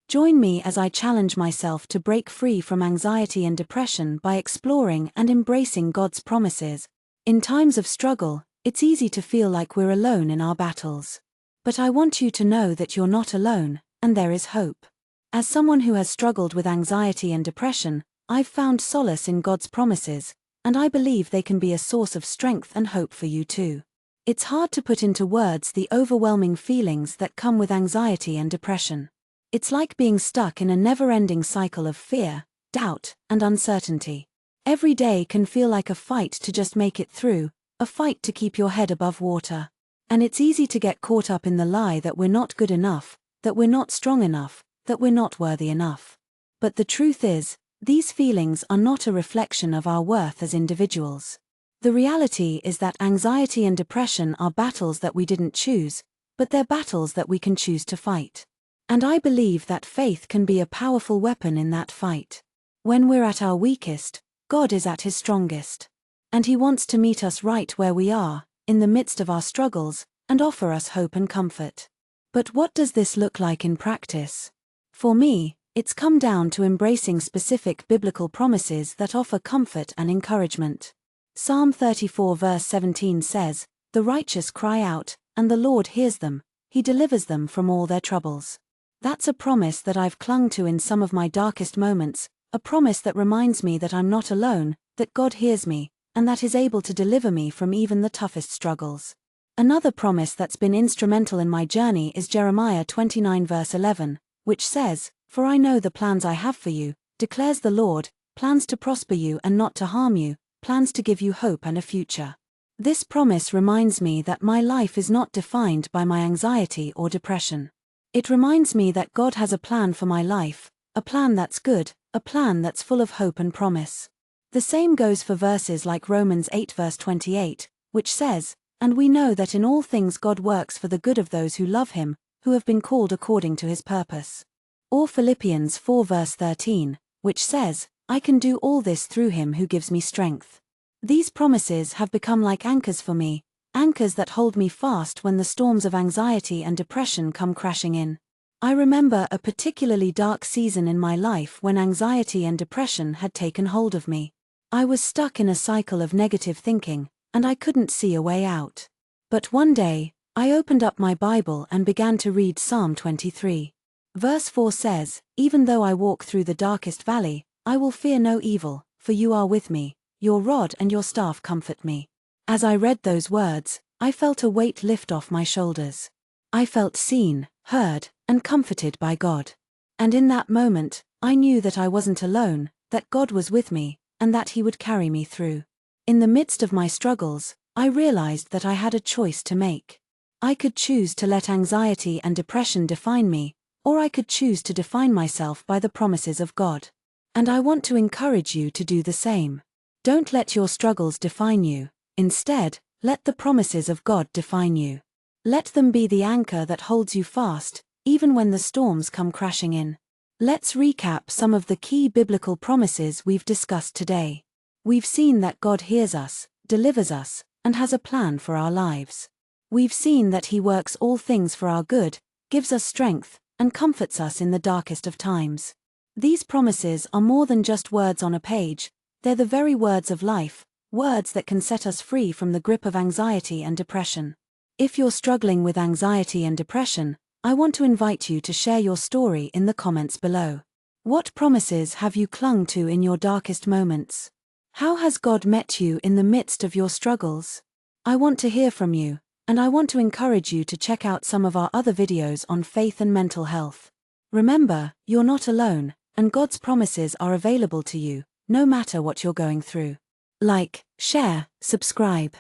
Join me as I challenge myself to break free from anxiety and depression by exploring and embracing God's promises. In times of struggle, it's easy to feel like we're alone in our battles. But I want you to know that you're not alone, and there is hope. As someone who has struggled with anxiety and depression, I've found solace in God's promises, and I believe they can be a source of strength and hope for you too. It's hard to put into words the overwhelming feelings that come with anxiety and depression. It's like being stuck in a never-ending cycle of fear, doubt, and uncertainty. Every day can feel like a fight to just make it through, a fight to keep your head above water. And it's easy to get caught up in the lie that we're not good enough, that we're not strong enough, that we're not worthy enough. But the truth is, these feelings are not a reflection of our worth as individuals. The reality is that anxiety and depression are battles that we didn't choose, but they're battles that we can choose to fight. And I believe that faith can be a powerful weapon in that fight. When we're at our weakest, God is at His strongest. And He wants to meet us right where we are, in the midst of our struggles, and offer us hope and comfort. But what does this look like in practice? For me, it's come down to embracing specific biblical promises that offer comfort and encouragement. Psalm 34 verse 17 says, "The righteous cry out, and the Lord hears them, He delivers them from all their troubles." That's a promise that I've clung to in some of my darkest moments, a promise that reminds me that I'm not alone, that God hears me, and that He's able to deliver me from even the toughest struggles. Another promise that's been instrumental in my journey is Jeremiah 29 verse 11, which says, "For I know the plans I have for you, declares the Lord, plans to prosper you and not to harm you, plans to give you hope and a future." This promise reminds me that my life is not defined by my anxiety or depression. It reminds me that God has a plan for my life, a plan that's good, a plan that's full of hope and promise. The same goes for verses like Romans 8 verse 28, which says, "And we know that in all things God works for the good of those who love Him, who have been called according to His purpose." Or Philippians 4 verse 13, which says, "I can do all this through Him who gives me strength." These promises have become like anchors for me, anchors that hold me fast when the storms of anxiety and depression come crashing in. I remember a particularly dark season in my life when anxiety and depression had taken hold of me. I was stuck in a cycle of negative thinking, and I couldn't see a way out. But one day, I opened up my Bible and began to read Psalm 23. Verse 4 says, "Even though I walk through the darkest valley, I will fear no evil, for you are with me, your rod and your staff comfort me." As I read those words, I felt a weight lift off my shoulders. I felt seen, heard, and comforted by God. And in that moment, I knew that I wasn't alone, that God was with me, and that He would carry me through. In the midst of my struggles, I realized that I had a choice to make. I could choose to let anxiety and depression define me, or I could choose to define myself by the promises of God. And I want to encourage you to do the same. Don't let your struggles define you. Instead, let the promises of God define you. Let them be the anchor that holds you fast, even when the storms come crashing in. Let's recap some of the key biblical promises we've discussed today. We've seen that God hears us, delivers us, and has a plan for our lives. We've seen that He works all things for our good, gives us strength, and comforts us in the darkest of times. These promises are more than just words on a page, they're the very words of life, words that can set us free from the grip of anxiety and depression. If you're struggling with anxiety and depression, I want to invite you to share your story in the comments below. What promises have you clung to in your darkest moments? How has God met you in the midst of your struggles? I want to hear from you, and I want to encourage you to check out some of our other videos on faith and mental health. Remember, you're not alone, and God's promises are available to you, no matter what you're going through. Like, share, subscribe.